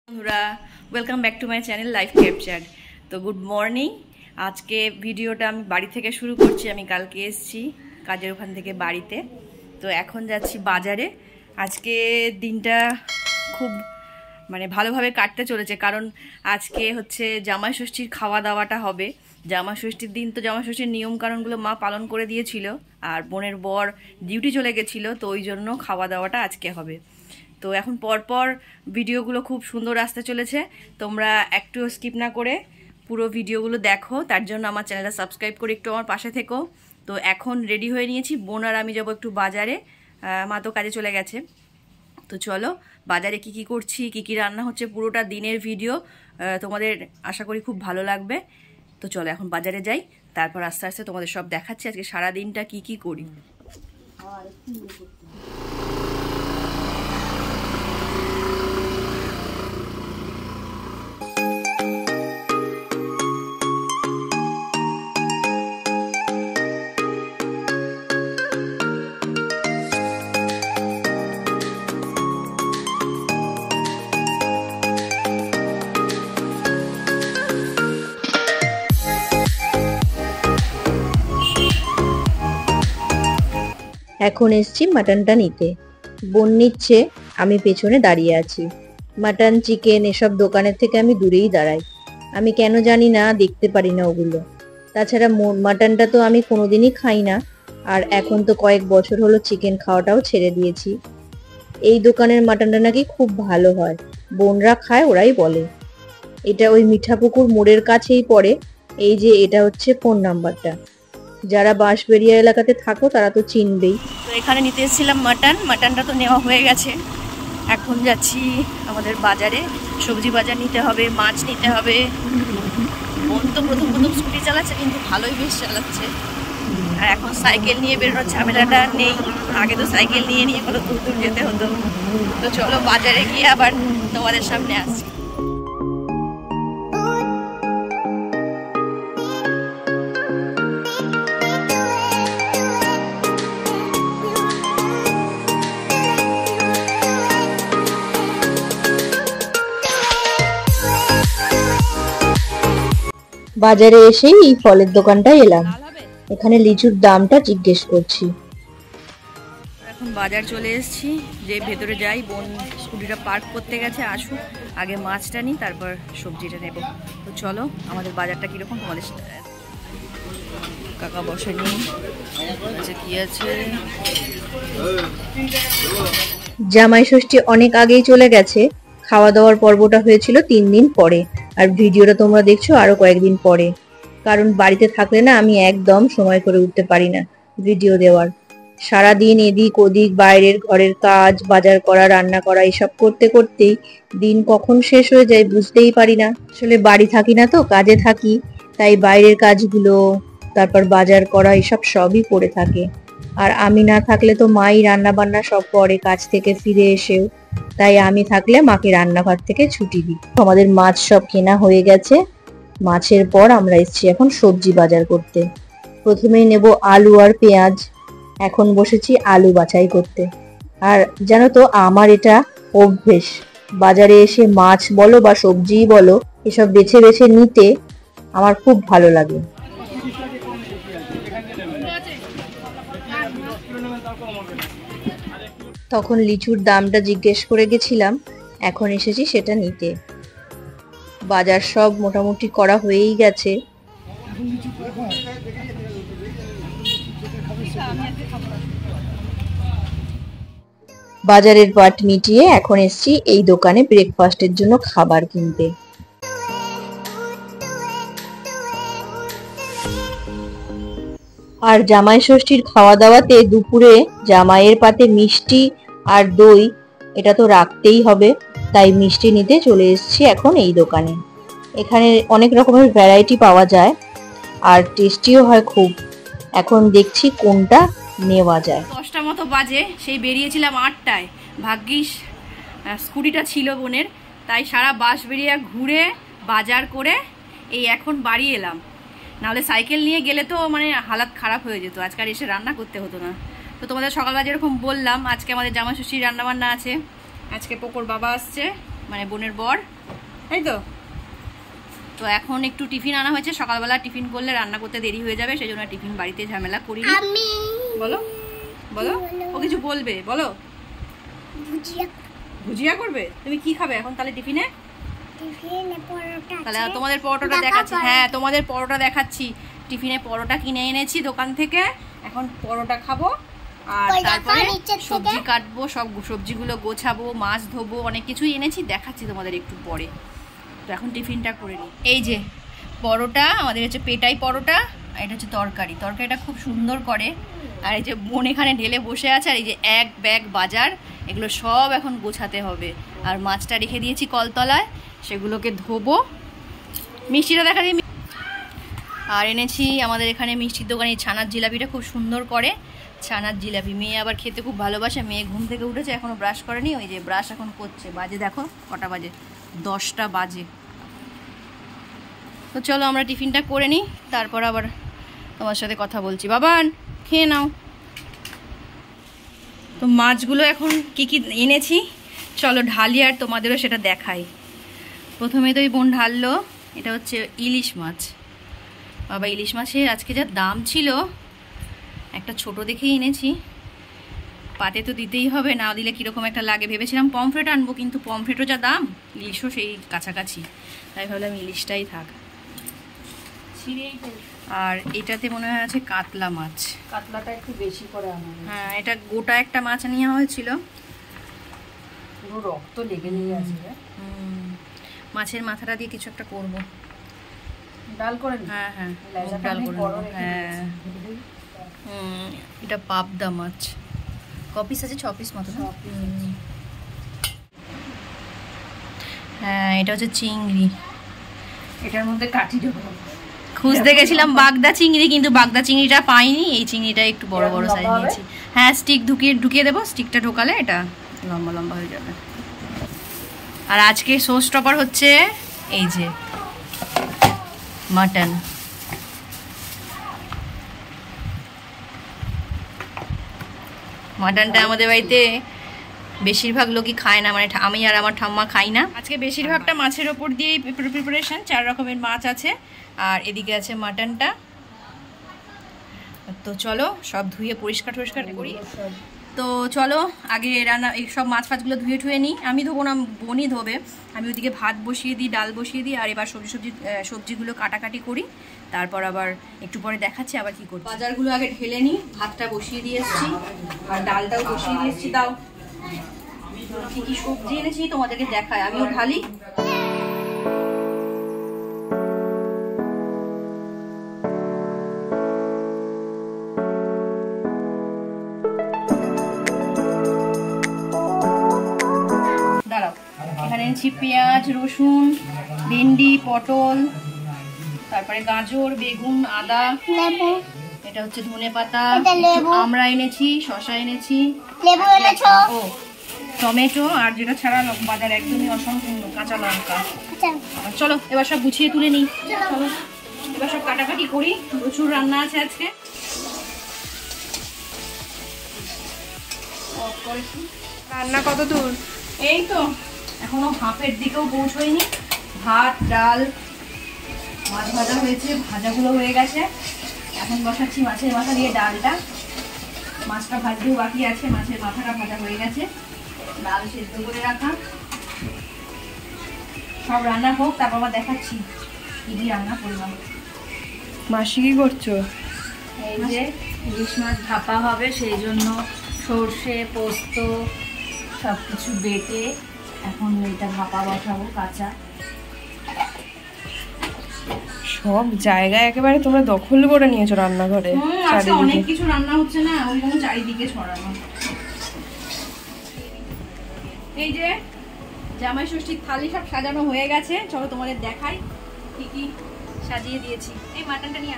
বন্ধুরা welcome back to my channel life capture. তো good morning. আজকে ভিডিওটা আমি বাড়ি থেকে শুরু করছি। আমি কালকে এসেছি কাজের ওখান থেকে বাড়িতে, তো এখন যাচ্ছি বাজারে। আজকে দিনটা খুব ভালোভাবে কাটতে চলেছে, কারণ আজকে হচ্ছে জামাই ষষ্ঠীর খাওয়া দাওয়াটা হবে। জামাই ষষ্ঠীর দিন তো জামাই ষষ্ঠীর নিয়মকানুনগুলো মা পালন করে দিয়েছিল, আর বোনের বর ডিউটি চলে গেছিলো, তো ওই জন্য খাওয়া দাওয়াটা আজকে হবে। তো এখন পরপর ভিডিওগুলো খুব সুন্দর আসতে চলেছে, তোমরা একটু স্কিপ না করে পুরো ভিডিওগুলো দেখো। তার জন্য আমার চ্যানেলটা সাবস্ক্রাইব করে একটু আমার পাশে থেকো। তো এখন রেডি হয়ে নিয়েছি, বোন আর আমি যাবো একটু বাজারে। মা তো কাজে চলে গেছে। তো চলো বাজারে কি কি করছি, কি কি রান্না হচ্ছে, পুরোটা দিনের ভিডিও তোমাদের আশা করি খুব ভালো লাগবে। তো চলো এখন বাজারে যাই, তারপর আস্তে আস্তে তোমাদের সব দেখাচ্ছি আজকে সারা দিনটা কি কি করি। এখন এসছি মাটনটা নিতে। বোন নিচ্ছে, আমি পেছনে দাঁড়িয়ে আছি। মাটন চিকেন এসব দোকানের থেকে আমি দূরেই দাঁড়াই। আমি কেন জানি না, দেখতে পারি না ওগুলো। তাছাড়া মাটনটা তো আমি কোনোদিনই খাই না, আর এখন তো কয়েক বছর হলো চিকেন খাওয়াটাও ছেড়ে দিয়েছি। এই দোকানের মাটনটা নাকি খুব ভালো হয়, বোনরা খায়, ওরাই বলে। এটা ওই মিঠাপুকুর মোড়ের কাছেই পড়ে। এই যে এটা হচ্ছে ফোন নাম্বারটা, যারা বাঁশবেড়িয়া এলাকাতে থাকো তারা তো চিনবেই। তো এখানে নিতে এসেছিলাম মাটনটা তো নেওয়া হয়ে গেছে। এখন যাচ্ছি আমাদের বাজারে, সবজি বাজার নিতে হবে, মাছ নিতে হবে। বোন তো প্রথম স্কুটি চালাচ্ছে, কিন্তু ভালোই বেশ চালাচ্ছে। আর এখন সাইকেল নিয়ে বেরোনোর ঝামেলাটা নেই, আগে তো সাইকেল নিয়ে কত দূর যেতে হতো। তো চলো বাজারে গিয়ে আবার তোমাদের সামনে আসছি। বাজারে এসেই এই ফলের দোকানটায় এলাম। এখানে লিচুর দামটা জিজ্ঞেস করছি। এখন বাজার চলে এসেছি, যে ভেতরে যাই। বোন স্কুটিটা পার্ক করতে গেছে, আসুক, আগে মাছটা নিই, তারপর সবজিটা নেব। তো চলো আমাদের বাজারটা কিরকম তোমাদের কাকা বসে নিই। আচ্ছা কি আছে, জামাই ষষ্ঠী অনেক আগেই চলে গেছে। খাওয়া দাওয়ার পর্বটা হয়েছিল 3 দিন পরে, আর ভিডিওটা তোমরা দেখছো আরো কয়েকদিন পরে। কারণ বাড়িতে থাকলে না আমি একদম সময় করে উঠতে পারি না ভিডিও দেওয়ার। সারাদিন এদিক ওদিক বাইরের ঘরের কাজ, বাজার করা, রান্না করা, এসব করতে করতেই দিন কখন শেষ হয়ে যায় বুঝতেই পারি না। আসলে বাড়ি থাকি না তো, কাজে থাকি, তাই বাইরের কাজগুলো, তারপর বাজার করা, এসব সবই পড়ে থাকে। আর আমি না থাকলে তো মাই রান্না বান্না সব করে কাজ থেকে ফিরে এসেও, তাই আমি থাকলে মাকে রান্নাঘর থেকে ছুটি দিই। আমাদের মাছ সব কেনা হয়ে গেছে। মাছের পর আমরা এসেছি এখন সবজি বাজার করতে। প্রথমেই নেব আলু আর পেঁয়াজ। এখন বসেছি আলু বাছাই করতে। আর জানো তো আমার এটা অভ্যেস, বাজারে এসে মাছ বলো বা সবজিই বলো, এসব বেছে বেছে নিতে আমার খুব ভালো লাগে। তখন লিচুর দামটা জিজ্ঞেস করে গেছিলাম, এখন এসেছি সেটা নিতে। বাজার সব মোটামুটি করা হয়েই গেছে। বাজারের পাট মিটিয়ে এখন এসেছি এই দোকানে ব্রেকফাস্টের জন্য খাবার কিনতে। আর জামাই ষষ্ঠীর খাওয়া দাওয়াতে দুপুরে জামাইয়ের পাতে মিষ্টি আর দই, এটা তো রাখতেই হবে, তাই মিষ্টি নিতে চলে এসেছি এখন এই দোকানে। এখানে অনেক রকমের ভ্যারাইটি পাওয়া যায়, আর টেস্টিও হয় খুব। এখন দেখছি কোনটা নেওয়া যায়। 10টা মতো বাজে, সেই বেরিয়েছিলাম 8টায়। ভাগ্যিস স্কুটিটা ছিল বোনের, তাই সারা বাঁশবেড়িয়া ঘুরে বাজার করে এই এখন বাড়ি এলাম। নাহলে সাইকেল নিয়ে গেলে তো হালাত খারাপ হয়ে যেত, আজকাল এসে রান্না করতে হতো না। তো তোমাদের সকালবেলা যেরকম বললাম, আজকে আমাদের জামাই ষষ্ঠীর রান্নাবান্না আছে। আজকে পোকোর বাবা আসছে, মানে বোনের বর, তাই তো। তো এখন একটু টিফিন আনা হয়েছে, সকালবেলা টিফিন করলে রান্না করতে দেরি হয়ে যাবে, সেই জন্য টিফিন বাড়িতে ঝামেলা করি। বলো বলো, ও কিছু বলবে, বলো। ভুজিয়া করবে? তুমি কি খাবে এখন তাহলে টিফিনে? তাহলে তোমাদের পরোটাটা দেখাচ্ছি। হ্যাঁ, তোমাদের পরোটা দেখাচ্ছি। টিফিনে পরোটা কিনে এনেছি দোকান থেকে, এখন পরোটা খাবো। আর তারপরে সবজি কাটবো, সব সবজিগুলো গোছাবো, মাছ ধোবো, অনেক কিছুই এনেছি, দেখাচ্ছি তোমাদের একটু পরে। তো এখন টিফিনটা করে নিই। এই যে পরোটা, আমাদের হচ্ছে পেটাই পরোটা, আর এটা হচ্ছে তরকারি। তরকারিটা খুব সুন্দর করে। আর এই যে বোন এখানে ঢেলে বসে আছে, আর এই যে এক ব্যাগ বাজার, এগুলো সব এখন গোছাতে হবে। আর মাছটা রেখে দিয়েছি কলতলায়, সেগুলোকে ধোবো। মিষ্টিটা দেখা দিই। আর এনেছি আমাদের এখানে মিষ্টির দোকানে ছানার জিলাপিটা খুব সুন্দর করে, ছানার জিলাপি। মেয়ে আবার খেতে খুব ভালোবাসে। মেয়ে ঘুম থেকে উঠেছে, এখনও ব্রাশ করেনি, ওই যে ব্রাশ এখন করছে। বাজে দেখো কটা বাজে, 10টা বাজে। তো চলো আমরা টিফিনটা করে নিই, তারপর আবার তোমার সাথে কথা বলছি। বাবান, খেয়ে নাও। তো মাছগুলো এখন কি কি এনেছি চলো ঢালি, আর তোমাদেরও সেটা দেখাই। প্রথমে তো এই বোন ঢাললো, এটা হচ্ছে ইলিশ মাছ। বাবা, ইলিশ মাছের আজকে যা দাম ছিল, একটা ছোট দেখেই এনেছি। পাতে তো দিতেই হবে, না দিলে কীরকম একটা লাগে। ভেবেছিলাম পমফ্রেট আনবো, কিন্তু পমফ্রেটও যা দাম, ইলিশও সেই কাছাকাছি, তাই ভাবলাম ইলিশটাই থাক। আর এটাতে মনে হয় আছে কাতলা মাছ। কাতলাটা একটু বেশি করে আনা। হ্যাঁ, এটা গোটা একটা মাছ নেওয়া হয়েছিল, পুরো রক্ত লেগে লেগে আছে। মাছের মাথাটা দিয়ে কিছু একটা করব, ডাল করে। হ্যাঁ হ্যাঁ, ডাল করে। হ্যাঁ, এটা পাবদা মাছ, কপিস আছে 6 পিস মতো। হ্যাঁ, এটা হচ্ছে চিংড়ি। এটার মধ্যে কাঠি ঢোকা খুঁজতে গেছিলাম বাগদা চিংড়ি, কিন্তু বাগদা চিংড়িটা পাইনি। এই চিংড়িটা একটু বড় বড় সাইজ নিয়েছি। হ্যাঁ, স্টিক ঢুকিয়ে দেবো, স্টিকটা ঢোকালে এটা লম্বা লম্বা হয়ে যাবে। আর আজকে শো স্টপার হচ্ছে এই যে মাটন। মাটনটা আমাদের বাড়িতে বেশিরভাগ লোকই খায় না, মানে আমি আর আমার ঠাম্মা খাই না। আজকে বেশিরভাগটা মাছের ওপর দিয়েই প্রিপারেশন। 4 রকমের মাছ আছে, আর এদিকে আছে মাটনটা। তো চলো সব ধুয়ে পরিষ্কার করি। তো চলো আগে রান্না এই সব মাছ ফাছগুলো ধুয়ে ঠুয়ে নিই। আমি ধোবো না, বোনই ধোবে। আমি ওইদিকে ভাত বসিয়ে দিই, ডাল বসিয়ে দিই, আর এবার সবজিগুলো কাটাকাটি করি। তারপর আবার একটু পরে দেখাচ্ছি আবার কি করছি। বাজারগুলো আগে ঢেলে নিই, ভাতটা বসিয়ে দিয়ে এসেছি, আর ডালটাও বসিয়ে দিয়ে এসেছি। দাও কি কি সবজি এনেছি তোমাদেরকে দেখায়, আমিও ঢালি। এখানে এনেছি পেঁয়াজ, রসুন, ভেন্ডি, পটল, তারপরে গাজর, বেগুন, আদা, এটা হচ্ছে ধনেপাতা, আমরা এনেছি, শসা এনেছি, ও টমেটো, আর যেটা ছাড়া বাজার একদমই অসম্পূর্ণ কাঁচা লঙ্কা। চলো এবার সব গুছিয়ে তুলে নিই। চলো এবার সব কাটাকাটি করি, প্রচুর রান্না আছে আজকে। রান্না কত দূর? এই তো এখনো হাফের দিকেও পৌঁছয়নি। ভাত, ডাল, মাছ ভাজা হয়েছে, ভাজাগুলো হয়ে গেছে। এখন বসাচ্ছি মাছের মাথা দিয়ে ডালটা। মাছটা ভাজতেও বাকি আছে, মাছের মাথাটা ভাজা হয়ে গেছে, ডাল সেদ্ধ করে রাখা। সব রান্না হোক, তারপর আবার দেখাচ্ছি কি দিয়ে রান্না করলাম। মাসি কি করছো? এই যে ইলিশ মাছ ভাপা হবে, সেই জন্য সর্ষে, পোস্ত সব কিছু বেটে এখন এটা ভাপা বসাবো কাঁচা। সব জায়গায় একেবারে তোমরা দখল করে নিয়েছো রান্নাঘরে। আজকে অনেক কিছু রান্না হচ্ছে না, ওই জন্য চারিদিকে ছড়ানো। এই যে জামাই ষষ্ঠীর থালি সব সাজানো হয়ে গেছে, চলো তোমাদের দেখাই কি কি সাজিয়ে দিয়েছি। এই মাটনটা নিয়ে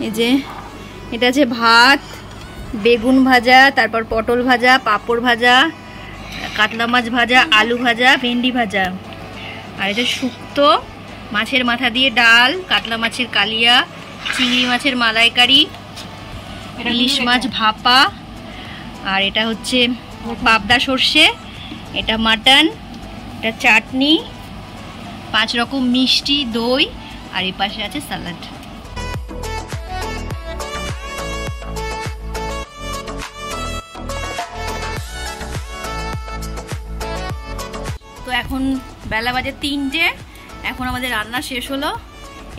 এই যে এটা আছে ভাত, বেগুন ভাজা, তারপর পটল ভাজা, পাঁপড় ভাজা, কাতলা মাছ ভাজা, আলু ভাজা, ভেন্ডি ভাজা, আর এটা শুক্তো, মাছের মাথা দিয়ে ডাল, কাতলা মাছের কালিয়া, চিংড়ি মাছের মালাইকারি, ইলিশ মাছ ভাপা, আর এটা হচ্ছে পাবদা সর্ষে, এটা মাটন, একটা চাটনি, 5 রকম মিষ্টি, দই, আর এই পাশে আছে স্যালাড। তো এখন বেলা বাজে 3টে, এখন আমাদের রান্না শেষ হলো।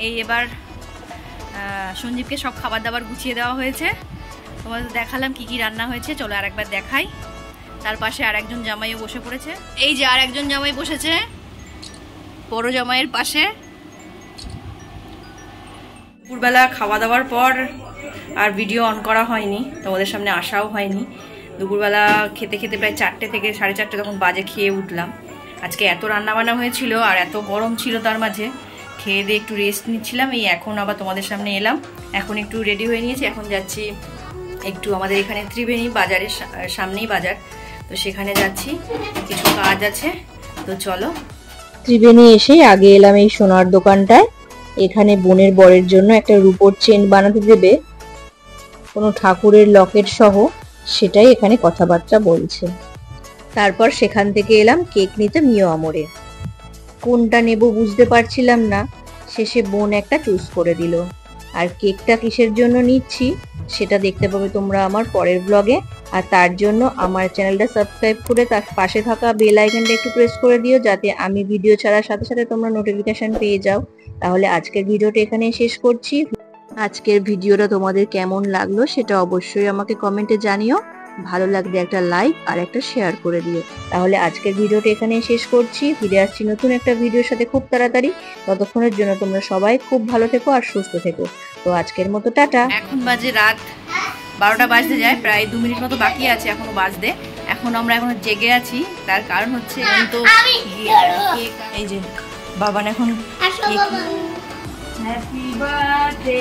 এই এবার সঞ্জীবকে সব খাবার দাবার গুছিয়ে দেওয়া হয়েছে। তোমাদের দেখালাম কি কি রান্না হয়েছে, চলো আর একবার দেখাই। তার পাশে আর একজন জামাইও বসে পড়েছে। এই যে আর একজন জামাই বসেছে বড় জামাইয়ের পাশে। দুপুরবেলা খাওয়া দাওয়ার পর আর ভিডিও অন করা হয়নি, তোমাদের সামনে আসাও হয়নি। দুপুরবেলা খেতে খেতে প্রায় 4টে থেকে 4:30 তখন বাজে খেয়ে উঠলাম। আজকে এত রান্নাবান্না হয়েছিল আর এত গরম ছিল, তার মাঝে খেয়ে দিয়ে একটু রেস্ট নিচ্ছিলাম। এই এখন আবার তোমাদের সামনে এলাম। এখন একটু রেডি হয়ে নিয়েছি, এখন যাচ্ছি একটু আমাদের এখানে ত্রিবেণী বাজারের সামনেই বাজার, তো সেখানে যাচ্ছি, কিছু কাজ আছে। তো চলো। ত্রিবেণী এসে আগে এলাম এই সোনার দোকানটায়। এখানে বোনের বরের জন্য একটা রূপোর চেন বানাতে দেবে, কোনো ঠাকুরের লকেট সহ, সেটাই এখানে কথাবার্তা বলছে। তারপর সেখান থেকে এলাম কেক নিতে মিও আমরে। কোনটা নেব বুঝতে পারছিলাম না, শেষে বোন একটা চুজ করে দিল। আর কেকটা কিসের জন্য নিচ্ছি সেটা দেখতে পাবে তোমরা আমার পরের ব্লগে। আর তার জন্য আমার চ্যানেলটা সাবস্ক্রাইব করে তার পাশে থাকা বেল আইকনটা একটু প্রেস করে দিও, যাতে আমি ভিডিও ছাড়ার সাথে সাথে তোমরা নোটিফিকেশন পেয়ে যাও। তাহলে আজকের ভিডিওটা এখানে শেষ করছি। আজকের ভিডিওটা তোমাদের কেমন লাগলো সেটা অবশ্যই আমাকে কমেন্টে জানিও। ভালো লাগলে একটা লাইক আর একটা শেয়ার করে দিও। তাহলে আজকের ভিডিওটা এখানে শেষ করছি। ফিরে আসছি নতুন একটা ভিডিওর সাথে খুব তাড়াতাড়ি। ততক্ষণের জন্য তোমরা সবাই খুব ভালো থেকো আর সুস্থ থেকো। তো আজকের মতো টাটা। এখন বাজে রাত 12টা বাজতে যায়, প্রায় 2 মিনিট মতো বাকি আছে এখনো বাজতে। এখন আমরা এখনো জেগে আছি, তার কারণ হচ্ছে তো এই যে বাবান এখন হ্যাপি বার্থডে